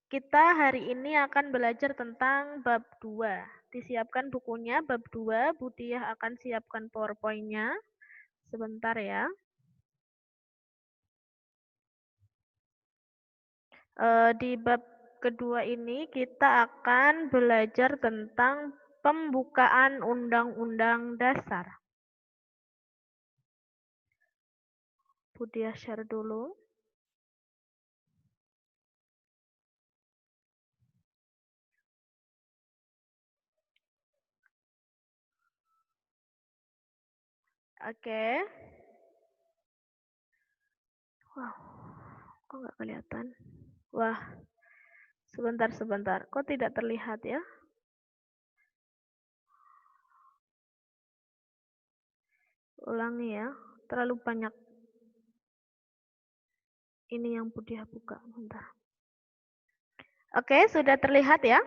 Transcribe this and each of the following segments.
Kita hari ini akan belajar tentang bab 2. Disiapkan bukunya, bab 2. Budiah akan siapkan PowerPoint-nya. Sebentar ya. Di bab kedua ini kita akan belajar tentang pembukaan Undang-Undang Dasar. Budiah share dulu. Oke. Wow, kok nggak kelihatan? Wah, sebentar. Kok tidak terlihat ya? Ulangi ya, terlalu banyak ini yang Budiah buka. Bentar. Oke, sudah terlihat ya?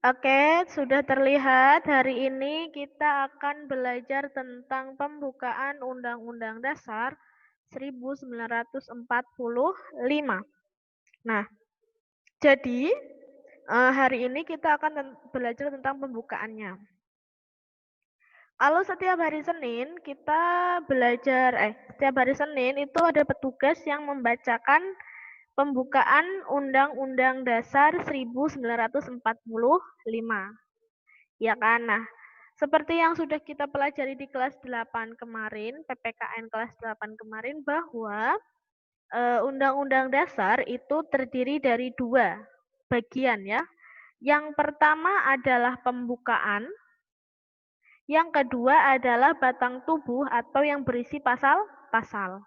Oke, sudah terlihat. Hari ini kita akan belajar tentang pembukaan Undang-Undang Dasar 1945. Nah, jadi hari ini kita akan belajar tentang pembukaannya. Kalau setiap hari Senin kita setiap hari Senin itu ada petugas yang membacakan pembukaan Undang-Undang Dasar 1945. Ya kan? Nah, seperti yang sudah kita pelajari di kelas 8 kemarin, PPKN kelas 8 kemarin, bahwa Undang-Undang Dasar itu terdiri dari 2 bagian ya. Yang pertama adalah pembukaan, yang kedua adalah batang tubuh atau yang berisi pasal-pasal.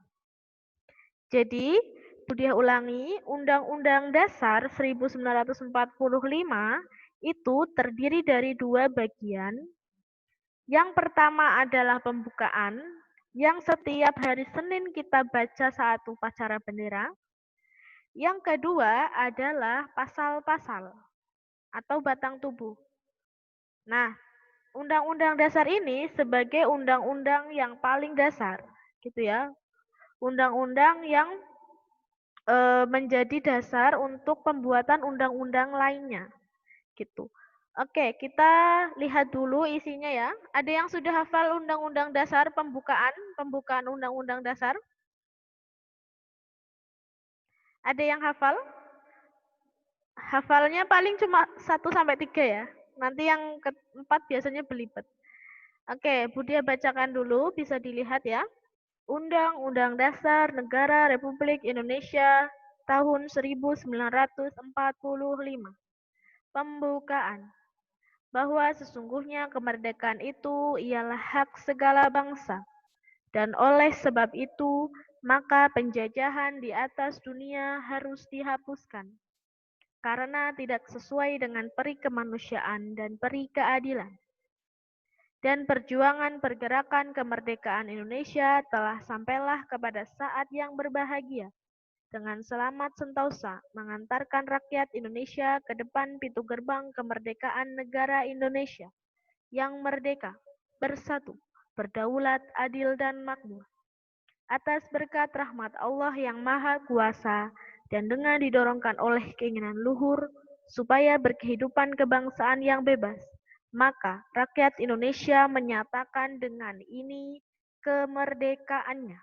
Jadi, Budiah ulangi, Undang-Undang Dasar 1945 itu terdiri dari 2 bagian. Yang pertama adalah pembukaan, yang setiap hari Senin kita baca saat upacara bendera. Yang kedua adalah pasal-pasal atau batang tubuh. Nah, Undang-Undang Dasar ini sebagai undang-undang yang paling dasar, gitu ya. Undang-undang yang menjadi dasar untuk pembuatan undang-undang lainnya, gitu. Oke, kita lihat dulu isinya ya. Ada yang sudah hafal Undang-Undang Dasar pembukaan Undang-Undang Dasar? Ada yang hafal? Hafalnya paling cuma 1 sampai 3 ya. Nanti yang keempat biasanya belibet. Oke, Budia bacakan dulu, bisa dilihat ya. Undang-Undang Dasar Negara Republik Indonesia tahun 1945. Pembukaan. Bahwa sesungguhnya kemerdekaan itu ialah hak segala bangsa. Dan oleh sebab itu, maka penjajahan di atas dunia harus dihapuskan. Karena tidak sesuai dengan peri kemanusiaan dan peri keadilan. Dan perjuangan pergerakan kemerdekaan Indonesia telah sampailah kepada saat yang berbahagia, dengan selamat sentosa mengantarkan rakyat Indonesia ke depan pintu gerbang kemerdekaan negara Indonesia yang merdeka, bersatu, berdaulat, adil, dan makmur. Atas berkat rahmat Allah yang Maha Kuasa dan dengan didorongkan oleh keinginan luhur supaya berkehidupan kebangsaan yang bebas, maka rakyat Indonesia menyatakan dengan ini kemerdekaannya.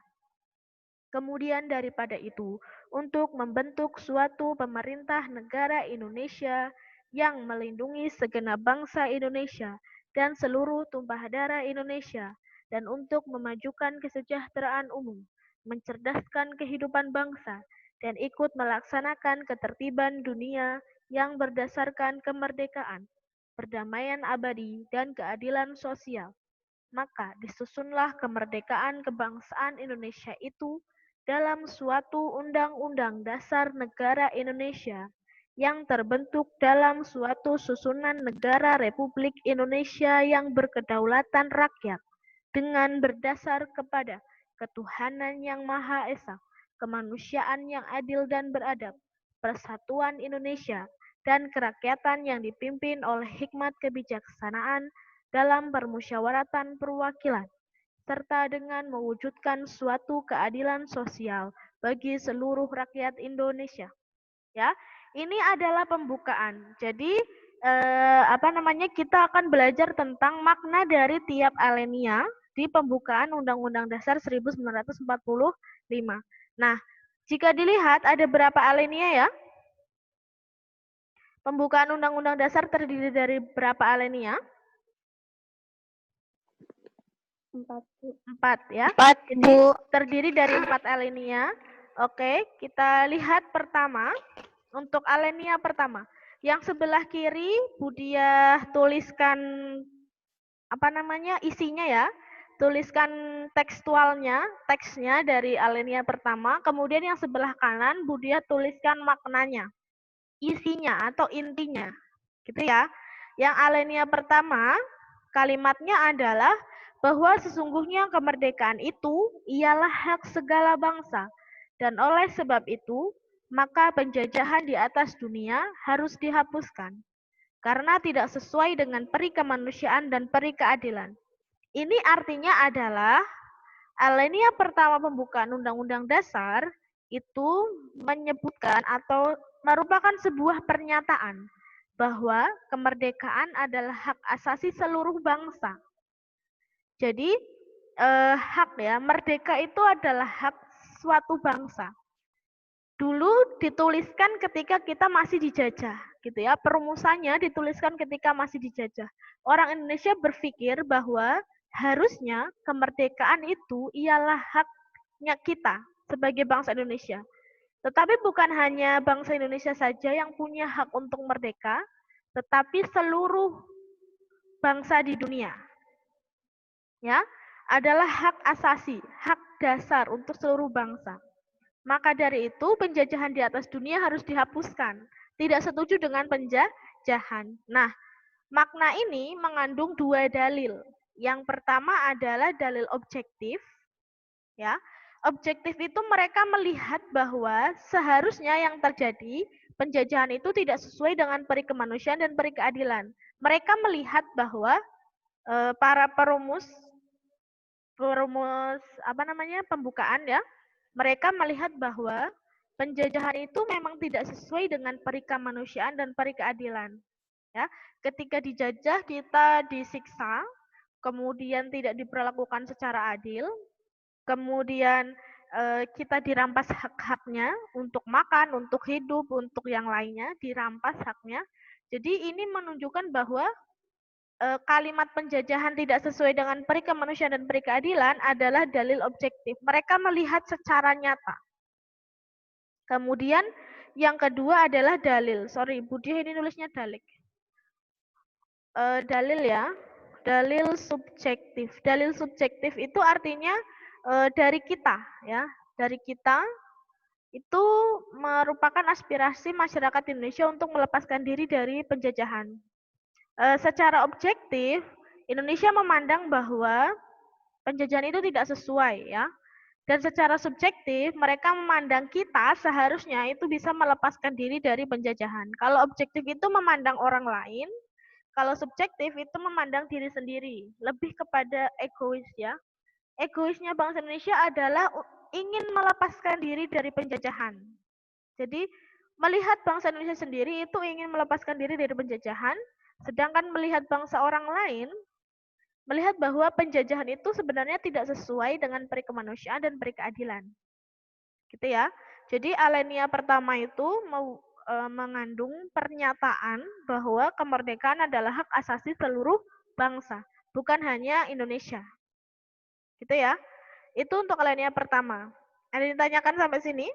Kemudian daripada itu, untuk membentuk suatu pemerintah negara Indonesia yang melindungi segenap bangsa Indonesia dan seluruh tumpah darah Indonesia, dan untuk memajukan kesejahteraan umum, mencerdaskan kehidupan bangsa, dan ikut melaksanakan ketertiban dunia yang berdasarkan kemerdekaan, perdamaian abadi, dan keadilan sosial. Maka disusunlah kemerdekaan kebangsaan Indonesia itu dalam suatu Undang-Undang Dasar Negara Indonesia yang terbentuk dalam suatu susunan negara Republik Indonesia yang berkedaulatan rakyat dengan berdasar kepada ketuhanan yang Maha Esa, kemanusiaan yang adil dan beradab, persatuan Indonesia, dan kerakyatan yang dipimpin oleh hikmat kebijaksanaan dalam permusyawaratan perwakilan, serta dengan mewujudkan suatu keadilan sosial bagi seluruh rakyat Indonesia. Ya, ini adalah pembukaan. Jadi kita akan belajar tentang makna dari tiap alinea di pembukaan Undang-Undang Dasar 1945. Nah, jika dilihat ada berapa alinea ya? Pembukaan Undang-Undang Dasar terdiri dari berapa alinea? 4 ya. 4, Bu. Terdiri dari 4 alinea. Oke, kita lihat pertama. Untuk alinea pertama, yang sebelah kiri Budiah tuliskan isinya ya. Tuliskan teksnya dari alinea pertama. Kemudian yang sebelah kanan Budiah tuliskan maknanya, isinya atau intinya. Gitu ya. Yang alinea pertama, kalimatnya adalah bahwa sesungguhnya kemerdekaan itu ialah hak segala bangsa. Dan oleh sebab itu, maka penjajahan di atas dunia harus dihapuskan. Karena tidak sesuai dengan peri kemanusiaan dan peri keadilan. Ini artinya adalah alinea pertama pembukaan Undang-Undang Dasar itu menyebutkan atau merupakan sebuah pernyataan bahwa kemerdekaan adalah hak asasi seluruh bangsa. Jadi hak ya, merdeka itu adalah hak suatu bangsa. Dulu dituliskan ketika kita masih dijajah, gitu ya. Perumusannya dituliskan ketika masih dijajah. Orang Indonesia berpikir bahwa harusnya kemerdekaan itu ialah haknya kita sebagai bangsa Indonesia. Tetapi bukan hanya bangsa Indonesia saja yang punya hak untuk merdeka, tetapi seluruh bangsa di dunia. Ya, adalah hak asasi, hak dasar untuk seluruh bangsa. Maka dari itu, penjajahan di atas dunia harus dihapuskan. Tidak setuju dengan penjajahan. Nah, makna ini mengandung 2 dalil. Yang pertama adalah dalil objektif. Ya, objektif itu mereka melihat bahwa seharusnya yang terjadi penjajahan itu tidak sesuai dengan peri kemanusiaan dan peri keadilan. Mereka melihat bahwa para perumus pembukaan ya, mereka melihat bahwa penjajahan itu memang tidak sesuai dengan peri kemanusiaan dan peri keadilan. Ya, ketika dijajah kita disiksa, kemudian tidak diperlakukan secara adil, kemudian kita dirampas hak-haknya untuk makan, untuk hidup, untuk yang lainnya, dirampas haknya. Jadi ini menunjukkan bahwa kalimat penjajahan tidak sesuai dengan peri kemanusiaan dan peri keadilan adalah dalil objektif. Mereka melihat secara nyata. Kemudian yang kedua adalah dalil. Sorry, Budiah ini nulisnya dalik. Dalil ya. Dalil subjektif. Dalil subjektif itu artinya dari kita ya. Dari kita itu merupakan aspirasi masyarakat Indonesia untuk melepaskan diri dari penjajahan. Secara objektif, Indonesia memandang bahwa penjajahan itu tidak sesuai ya. Dan secara subjektif, mereka memandang kita seharusnya itu bisa melepaskan diri dari penjajahan. Kalau objektif itu memandang orang lain, kalau subjektif itu memandang diri sendiri, lebih kepada egois ya. Egoisnya bangsa Indonesia adalah ingin melepaskan diri dari penjajahan. Jadi, melihat bangsa Indonesia sendiri itu ingin melepaskan diri dari penjajahan, sedangkan melihat bangsa orang lain, melihat bahwa penjajahan itu sebenarnya tidak sesuai dengan peri kemanusiaan dan peri keadilan. Gitu ya. Jadi alinea pertama itu mengandung pernyataan bahwa kemerdekaan adalah hak asasi seluruh bangsa, bukan hanya Indonesia. Gitu ya. Itu untuk alinea pertama. Ada yang ditanyakan sampai sini?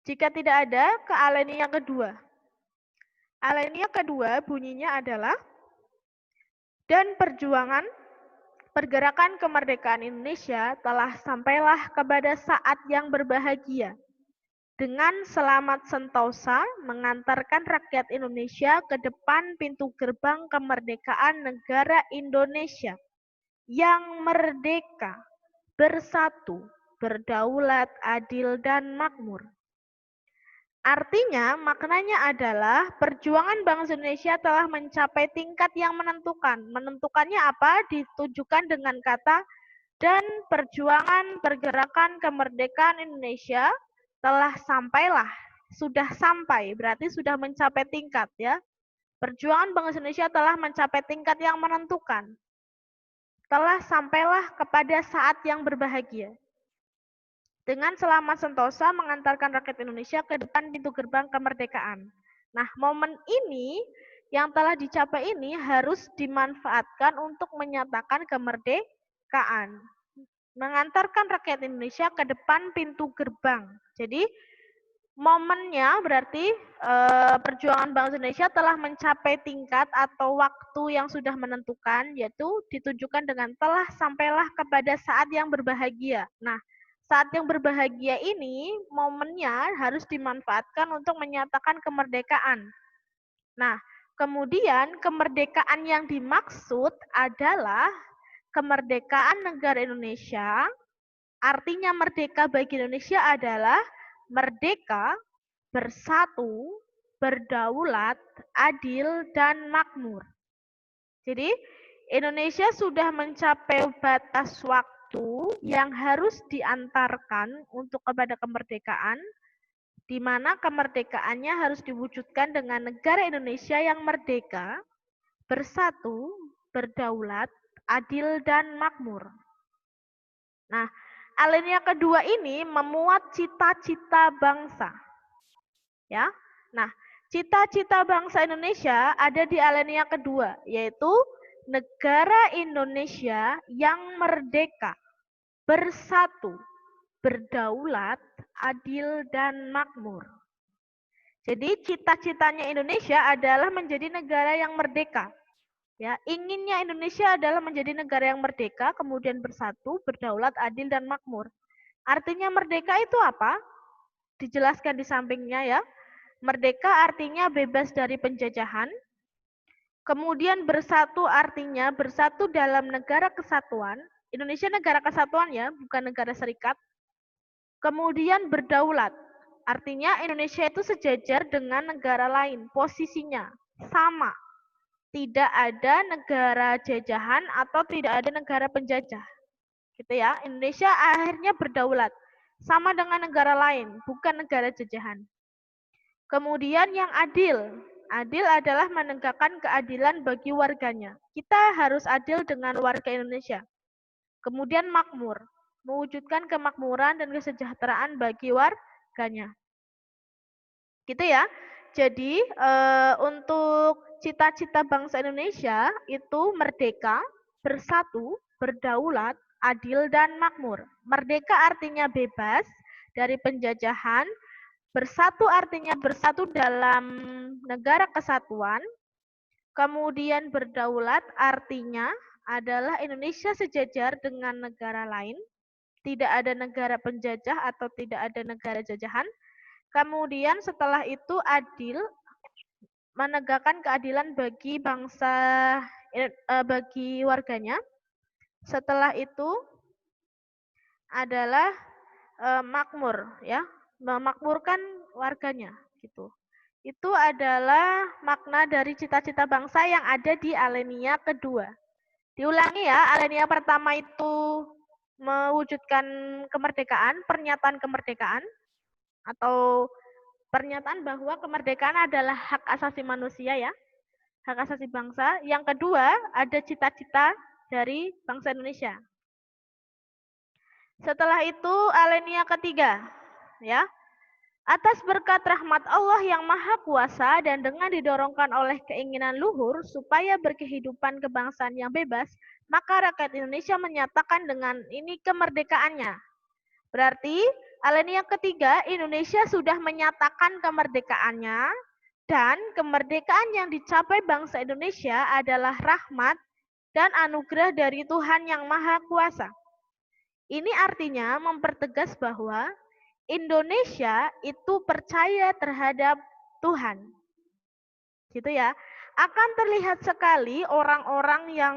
Jika tidak ada, ke alinea kedua. Alinea kedua bunyinya adalah dan pergerakan kemerdekaan Indonesia telah sampailah kepada saat yang berbahagia. Dengan selamat sentosa mengantarkan rakyat Indonesia ke depan pintu gerbang kemerdekaan negara Indonesia yang merdeka, bersatu, berdaulat, adil, dan makmur. Artinya, maknanya adalah perjuangan bangsa Indonesia telah mencapai tingkat yang menentukan. Menentukannya apa? Ditujukan dengan kata dan perjuangan pergerakan kemerdekaan Indonesia sudah sampai, berarti sudah mencapai tingkat ya. Perjuangan bangsa Indonesia telah mencapai tingkat yang menentukan. Telah sampailah kepada saat yang berbahagia. Dengan selamat sentosa mengantarkan rakyat Indonesia ke depan pintu gerbang kemerdekaan. Nah, momen ini yang telah dicapai ini harus dimanfaatkan untuk menyatakan kemerdekaan. Mengantarkan rakyat Indonesia ke depan pintu gerbang. Jadi, momennya berarti perjuangan bangsa Indonesia telah mencapai tingkat atau waktu yang sudah menentukan, yaitu ditunjukkan dengan telah sampailah kepada saat yang berbahagia. Nah, saat yang berbahagia ini momennya harus dimanfaatkan untuk menyatakan kemerdekaan. Nah, kemudian kemerdekaan yang dimaksud adalah kemerdekaan negara Indonesia. Artinya merdeka bagi Indonesia adalah merdeka, bersatu, berdaulat, adil, dan makmur. Jadi, Indonesia sudah mencapai batas waktu yang harus diantarkan untuk kepada kemerdekaan, di mana kemerdekaannya harus diwujudkan dengan negara Indonesia yang merdeka, bersatu, berdaulat, adil, dan makmur. Nah, alinea kedua ini memuat cita-cita bangsa. Ya. Nah, cita-cita bangsa Indonesia ada di alinea kedua, yaitu negara Indonesia yang merdeka, bersatu, berdaulat, adil, dan makmur. Jadi cita-citanya Indonesia adalah menjadi negara yang merdeka. Ya, inginnya Indonesia adalah menjadi negara yang merdeka, kemudian bersatu, berdaulat, adil, dan makmur. Artinya merdeka itu apa? Dijelaskan di sampingnya ya. Merdeka artinya bebas dari penjajahan. Kemudian bersatu artinya bersatu dalam negara kesatuan. Indonesia negara kesatuan ya, bukan negara serikat. Kemudian berdaulat. Artinya Indonesia itu sejajar dengan negara lain, posisinya sama. Tidak ada negara jajahan atau tidak ada negara penjajah. Gitu ya. Indonesia akhirnya berdaulat. Sama dengan negara lain, bukan negara jajahan. Kemudian yang adil. Adil adalah menegakkan keadilan bagi warganya. Kita harus adil dengan warga Indonesia. Kemudian makmur. Mewujudkan kemakmuran dan kesejahteraan bagi warganya. Gitu ya. Jadi untuk cita-cita bangsa Indonesia itu merdeka, bersatu, berdaulat, adil, dan makmur. Merdeka artinya bebas dari penjajahan, bersatu artinya bersatu dalam negara kesatuan, kemudian berdaulat artinya adalah Indonesia sejajar dengan negara lain, tidak ada negara penjajah atau tidak ada negara jajahan. Kemudian setelah itu adil, menegakkan keadilan bagi bangsa, bagi warganya. Setelah itu adalah makmur, ya, memakmurkan warganya, gitu. Itu adalah makna dari cita-cita bangsa yang ada di alinea kedua. Diulangi ya, alinea pertama itu mewujudkan kemerdekaan, pernyataan kemerdekaan, atau pernyataan bahwa kemerdekaan adalah hak asasi manusia ya, hak asasi bangsa. Yang kedua, ada cita-cita dari bangsa Indonesia. Setelah itu alinea ketiga, ya. Atas berkat rahmat Allah yang Maha Kuasa dan dengan didorongkan oleh keinginan luhur supaya berkehidupan kebangsaan yang bebas, maka rakyat Indonesia menyatakan dengan ini kemerdekaannya. Berarti alinea ketiga, Indonesia sudah menyatakan kemerdekaannya dan kemerdekaan yang dicapai bangsa Indonesia adalah rahmat dan anugerah dari Tuhan yang Maha Kuasa. Ini artinya mempertegas bahwa Indonesia itu percaya terhadap Tuhan. Gitu ya. Akan terlihat sekali orang-orang yang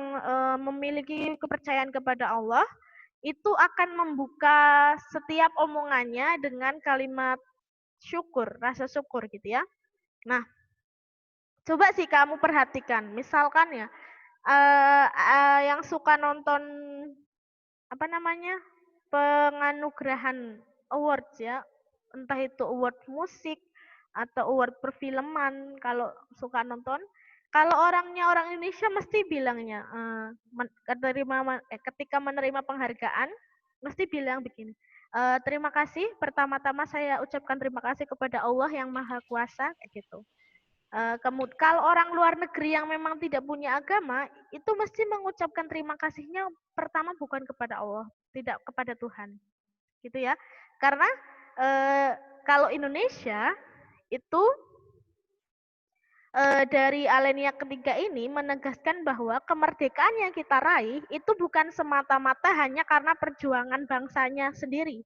memiliki kepercayaan kepada Allah itu akan membuka setiap omongannya dengan kalimat syukur, rasa syukur gitu ya. Nah, coba sih kamu perhatikan, misalkan ya, yang suka nonton penganugerahan awards ya, entah itu award musik atau award perfilman. Kalau suka nonton, kalau orangnya orang Indonesia mesti bilangnya ketika menerima penghargaan mesti bilang begini, terima kasih, pertama-tama saya ucapkan terima kasih kepada Allah yang Maha Kuasa, kayak gitu. Kemudian kalau orang luar negeri yang memang tidak punya agama, itu mesti mengucapkan terima kasihnya pertama bukan kepada Allah, tidak kepada Tuhan, gitu ya. Karena kalau Indonesia itu dari alinea ketiga ini menegaskan bahwa kemerdekaan yang kita raih itu bukan semata-mata hanya karena perjuangan bangsanya sendiri,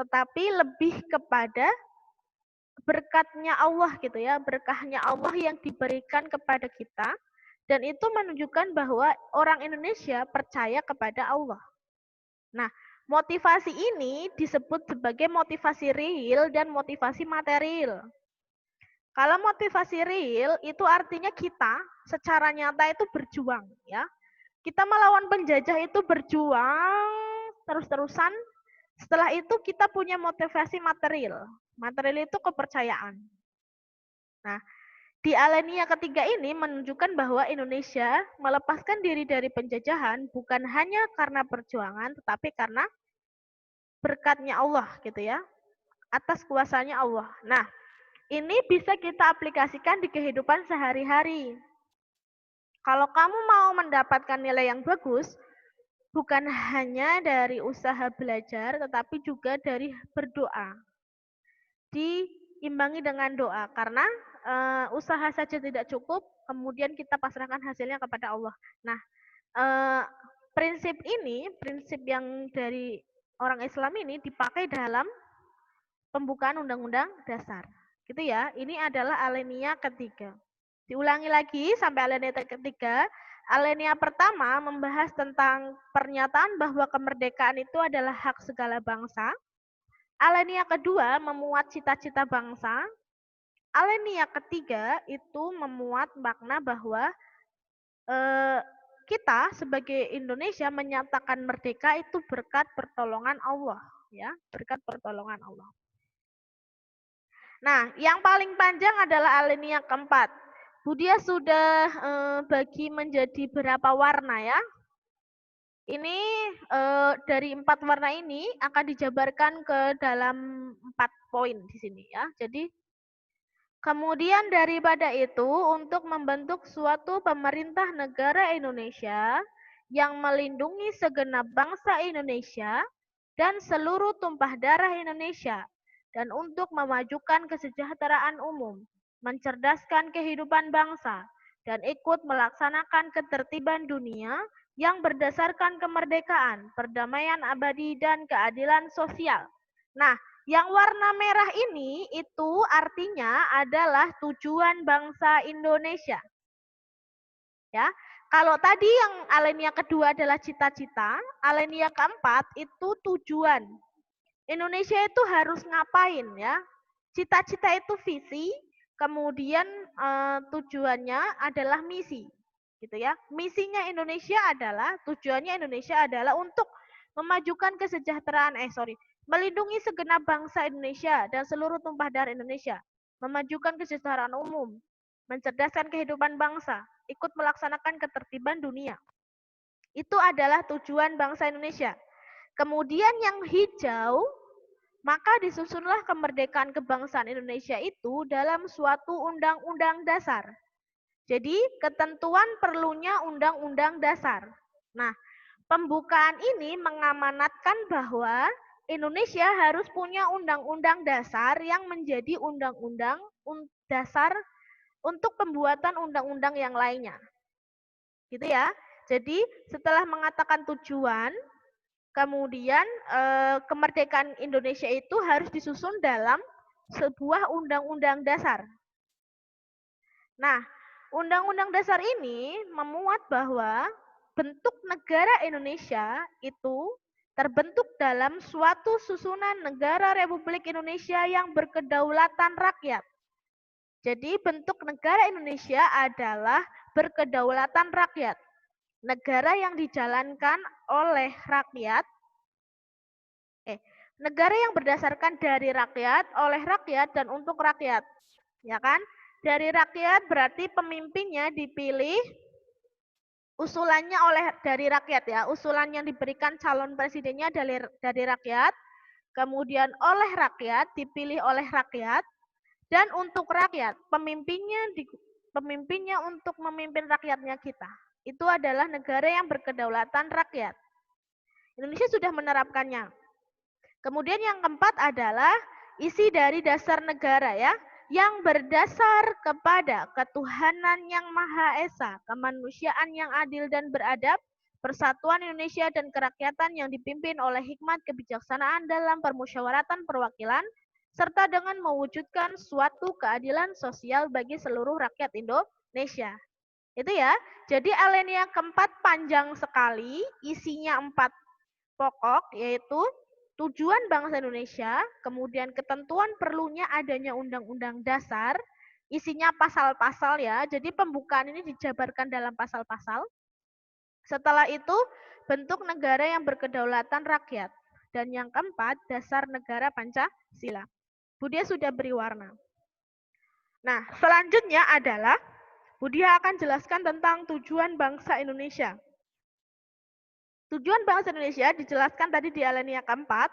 tetapi lebih kepada berkatnya Allah gitu ya, berkahnya Allah yang diberikan kepada kita, dan itu menunjukkan bahwa orang Indonesia percaya kepada Allah. Nah, motivasi ini disebut sebagai motivasi real dan motivasi material. Kalau motivasi real itu artinya kita secara nyata itu berjuang ya. Kita melawan penjajah itu berjuang terus-terusan. Setelah itu kita punya motivasi material. Material itu kepercayaan. Nah, di alinea ketiga ini menunjukkan bahwa Indonesia melepaskan diri dari penjajahan bukan hanya karena perjuangan, tetapi karena berkatnya Allah gitu ya, atas kuasanya Allah. Nah, ini bisa kita aplikasikan di kehidupan sehari-hari. Kalau kamu mau mendapatkan nilai yang bagus, bukan hanya dari usaha belajar, tetapi juga dari berdoa. Diimbangi dengan doa, karena usaha saja tidak cukup, kemudian kita pasrahkan hasilnya kepada Allah. Nah, prinsip ini, prinsip yang dari orang Islam ini dipakai dalam pembukaan Undang-Undang Dasar. Gitu ya, ini adalah alinea ketiga. Diulangi lagi sampai alinea ketiga. Alinea pertama membahas tentang pernyataan bahwa kemerdekaan itu adalah hak segala bangsa. Alinea kedua memuat cita-cita bangsa. Alinea ketiga itu memuat makna bahwa kita sebagai Indonesia menyatakan merdeka itu berkat pertolongan Allah, ya, berkat pertolongan Allah. Nah, yang paling panjang adalah alinea keempat. Budia sudah bagi menjadi berapa warna ya? Ini dari 4 warna ini akan dijabarkan ke dalam 4 poin di sini ya. Jadi kemudian daripada itu untuk membentuk suatu pemerintah negara Indonesia yang melindungi segenap bangsa Indonesia dan seluruh tumpah darah Indonesia, dan untuk memajukan kesejahteraan umum, mencerdaskan kehidupan bangsa, dan ikut melaksanakan ketertiban dunia yang berdasarkan kemerdekaan, perdamaian abadi, dan keadilan sosial. Nah, yang warna merah ini itu artinya adalah tujuan bangsa Indonesia. Ya, kalau tadi yang alinea kedua adalah cita-cita, alinea keempat itu tujuan. Indonesia itu harus ngapain ya? Cita-cita itu visi, kemudian tujuannya adalah misi, gitu ya. Misinya Indonesia adalah, tujuannya Indonesia adalah untuk memajukan kesejahteraan, melindungi segenap bangsa Indonesia dan seluruh tumpah darah Indonesia, memajukan kesejahteraan umum, mencerdaskan kehidupan bangsa, ikut melaksanakan ketertiban dunia. Itu adalah tujuan bangsa Indonesia. Kemudian yang hijau, maka disusunlah kemerdekaan kebangsaan Indonesia itu dalam suatu undang-undang dasar. Jadi ketentuan perlunya undang-undang dasar. Nah, pembukaan ini mengamanatkan bahwa Indonesia harus punya undang-undang dasar yang menjadi undang-undang dasar untuk pembuatan undang-undang yang lainnya. Gitu ya. Jadi setelah mengatakan tujuan, kemudian kemerdekaan Indonesia itu harus disusun dalam sebuah undang-undang dasar. Nah, undang-undang dasar ini memuat bahwa bentuk negara Indonesia itu terbentuk dalam suatu susunan negara Republik Indonesia yang berkedaulatan rakyat. Jadi bentuk negara Indonesia adalah berkedaulatan rakyat. negara yang dijalankan oleh rakyat, negara yang berdasarkan dari rakyat, oleh rakyat, dan untuk rakyat. Ya kan? Dari rakyat berarti pemimpinnya dipilih, usulannya dari rakyat ya. Usulan yang diberikan calon presidennya dari rakyat, kemudian oleh rakyat, dipilih oleh rakyat, dan untuk rakyat. Pemimpinnya untuk memimpin rakyatnya kita. Itu adalah negara yang berkedaulatan rakyat. Indonesia sudah menerapkannya. Kemudian yang keempat adalah isi dari dasar negara ya, yang berdasar kepada ketuhanan yang Maha Esa, kemanusiaan yang adil dan beradab, persatuan Indonesia dan kerakyatan yang dipimpin oleh hikmat kebijaksanaan dalam permusyawaratan perwakilan, serta dengan mewujudkan suatu keadilan sosial bagi seluruh rakyat Indonesia. Itu ya. Jadi alinea keempat panjang sekali, isinya 4 pokok, yaitu tujuan bangsa Indonesia, kemudian ketentuan perlunya adanya undang-undang dasar, isinya pasal-pasal ya, jadi pembukaan ini dijabarkan dalam pasal-pasal. Setelah itu, bentuk negara yang berkedaulatan rakyat. Dan yang keempat, dasar negara Pancasila. Budia sudah beri warna. Nah, selanjutnya adalah Budia akan jelaskan tentang tujuan bangsa Indonesia. Tujuan bangsa Indonesia dijelaskan tadi di alinea keempat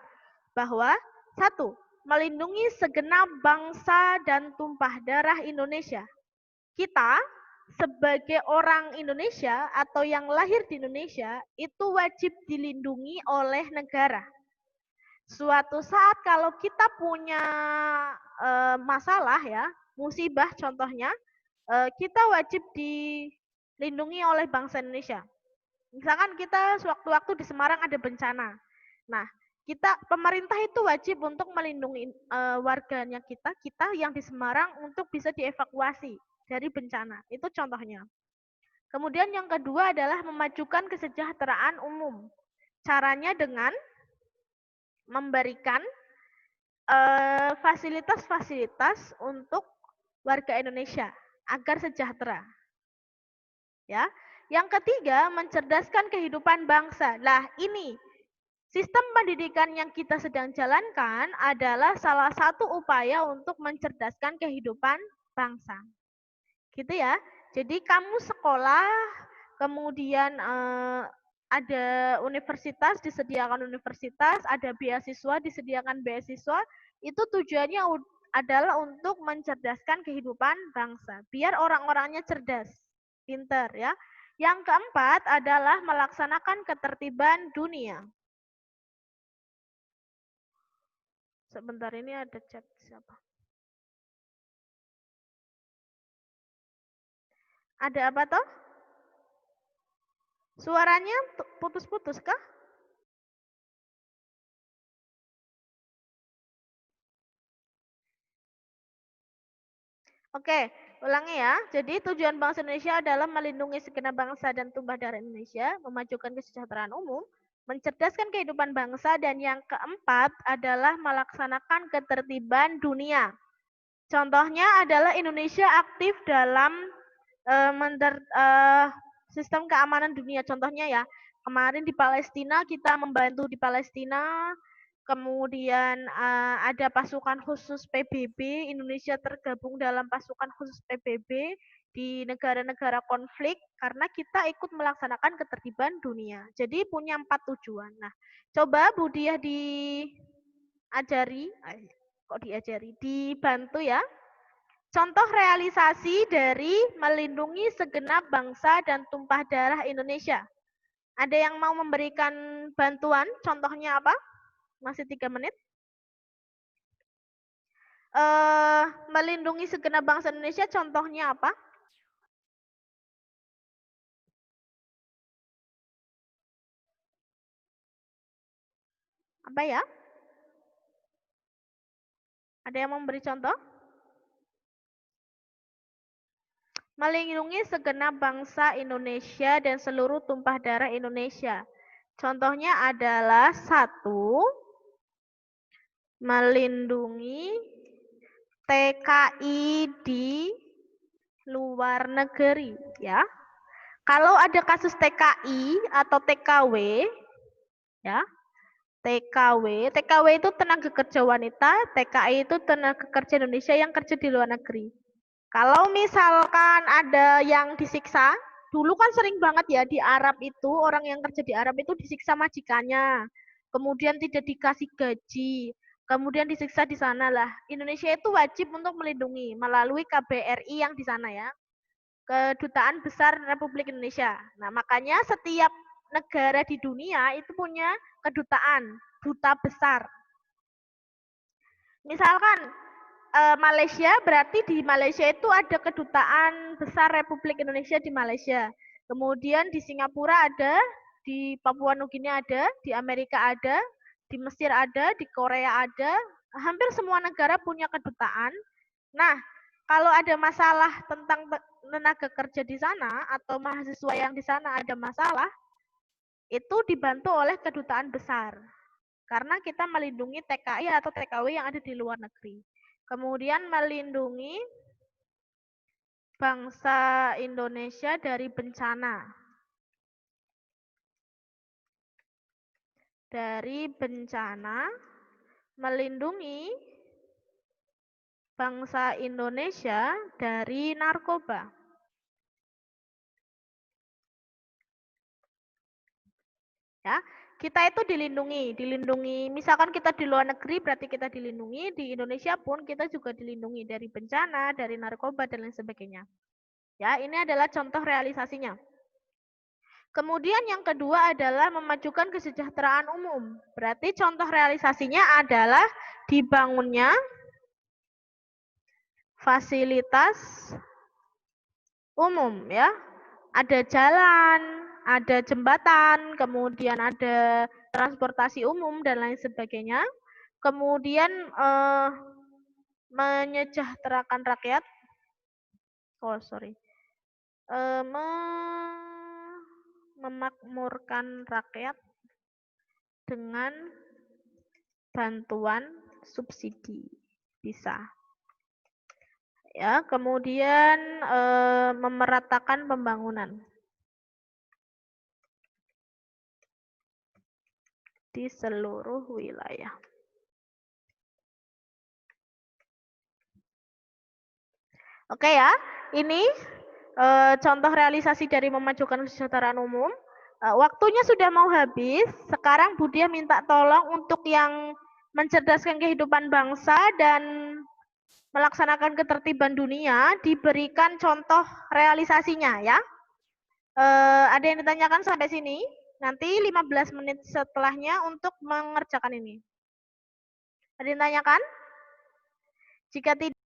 bahwa 1. Melindungi segenap bangsa dan tumpah darah Indonesia. Kita sebagai orang Indonesia atau yang lahir di Indonesia itu wajib dilindungi oleh negara. Suatu saat kalau kita punya masalah ya, musibah contohnya, kita wajib dilindungi oleh bangsa Indonesia. Misalkan kita sewaktu-waktu di Semarang ada bencana. Nah, pemerintah itu wajib untuk melindungi warganya kita yang di Semarang untuk bisa dievakuasi dari bencana. Itu contohnya. Kemudian yang kedua adalah memajukan kesejahteraan umum. Caranya dengan memberikan fasilitas-fasilitas untuk warga Indonesia agar sejahtera. Ya. Yang ketiga, mencerdaskan kehidupan bangsa. Nah, ini sistem pendidikan yang kita sedang jalankan adalah salah satu upaya untuk mencerdaskan kehidupan bangsa. Gitu ya. Jadi kamu sekolah, kemudian ada universitas, disediakan universitas, ada beasiswa, disediakan beasiswa, itu tujuannya adalah untuk mencerdaskan kehidupan bangsa. Biar orang-orangnya cerdas, pintar ya. Yang keempat adalah melaksanakan ketertiban dunia. Sebentar, ini ada chat siapa? Ada apa toh? Suaranya putus-putus kah? Oke, ulangi ya. Jadi tujuan bangsa Indonesia adalah melindungi segenap bangsa dan tumpah darah Indonesia, memajukan kesejahteraan umum, mencerdaskan kehidupan bangsa, dan yang keempat adalah melaksanakan ketertiban dunia. Contohnya adalah Indonesia aktif dalam sistem keamanan dunia. Contohnya ya, kemarin di Palestina kita membantu di Palestina. Kemudian ada pasukan khusus PBB, Indonesia tergabung dalam pasukan khusus PBB di negara-negara konflik karena kita ikut melaksanakan ketertiban dunia. Jadi punya 4 tujuan. Nah, coba Budiah dibantu ya. Contoh realisasi dari melindungi segenap bangsa dan tumpah darah Indonesia. Ada yang mau memberikan bantuan? Contohnya apa? Masih 3 menit. Melindungi segenap bangsa Indonesia contohnya apa? Apa ya? Ada yang memberi contoh? Melindungi segenap bangsa Indonesia dan seluruh tumpah darah Indonesia. Contohnya adalah 1. Melindungi TKI di luar negeri, ya. Kalau ada kasus TKI atau TKW, ya, TKW itu tenaga kerja wanita, TKI itu tenaga kerja Indonesia yang kerja di luar negeri. Kalau misalkan ada yang disiksa, dulu kan sering banget ya di Arab itu, orang yang kerja di Arab itu disiksa majikannya, kemudian tidak dikasih gaji, kemudian disiksa di sana lah. Indonesia itu wajib untuk melindungi melalui KBRI yang di sana ya, Kedutaan Besar Republik Indonesia. Nah, makanya setiap negara di dunia itu punya kedutaan, duta besar. Misalkan Malaysia, berarti di Malaysia itu ada Kedutaan Besar Republik Indonesia di Malaysia. Kemudian di Singapura ada, di Papua Nugini ada, di Amerika ada, di Mesir ada, di Korea ada. Hampir semua negara punya kedutaan. Nah, kalau ada masalah tentang tenaga kerja di sana atau mahasiswa yang di sana ada masalah, itu dibantu oleh kedutaan besar. Karena kita melindungi TKI atau TKW yang ada di luar negeri. Kemudian melindungi bangsa Indonesia dari bencana. Dari bencana, melindungi bangsa Indonesia dari narkoba. Ya, kita itu dilindungi. Misalkan kita di luar negeri berarti kita dilindungi, di Indonesia pun kita juga dilindungi dari bencana, dari narkoba dan lain sebagainya. Ya, ini adalah contoh realisasinya. Kemudian yang kedua adalah memajukan kesejahteraan umum. Berarti contoh realisasinya adalah dibangunnya fasilitas umum ya. Ada jalan, ada jembatan, kemudian ada transportasi umum dan lain sebagainya. Kemudian menyejahterakan rakyat. Memakmurkan rakyat dengan bantuan subsidi. Bisa. Ya, kemudian memeratakan pembangunan di seluruh wilayah. Oke ya, ini contoh realisasi dari memajukan kesejahteraan umum. Waktunya sudah mau habis. Sekarang Budia minta tolong untuk yang mencerdaskan kehidupan bangsa dan melaksanakan ketertiban dunia, diberikan contoh realisasinya ya. Ada yang ditanyakan sampai sini? Nanti 15 menit setelahnya untuk mengerjakan ini. Ada yang ditanyakan? Jika tidak,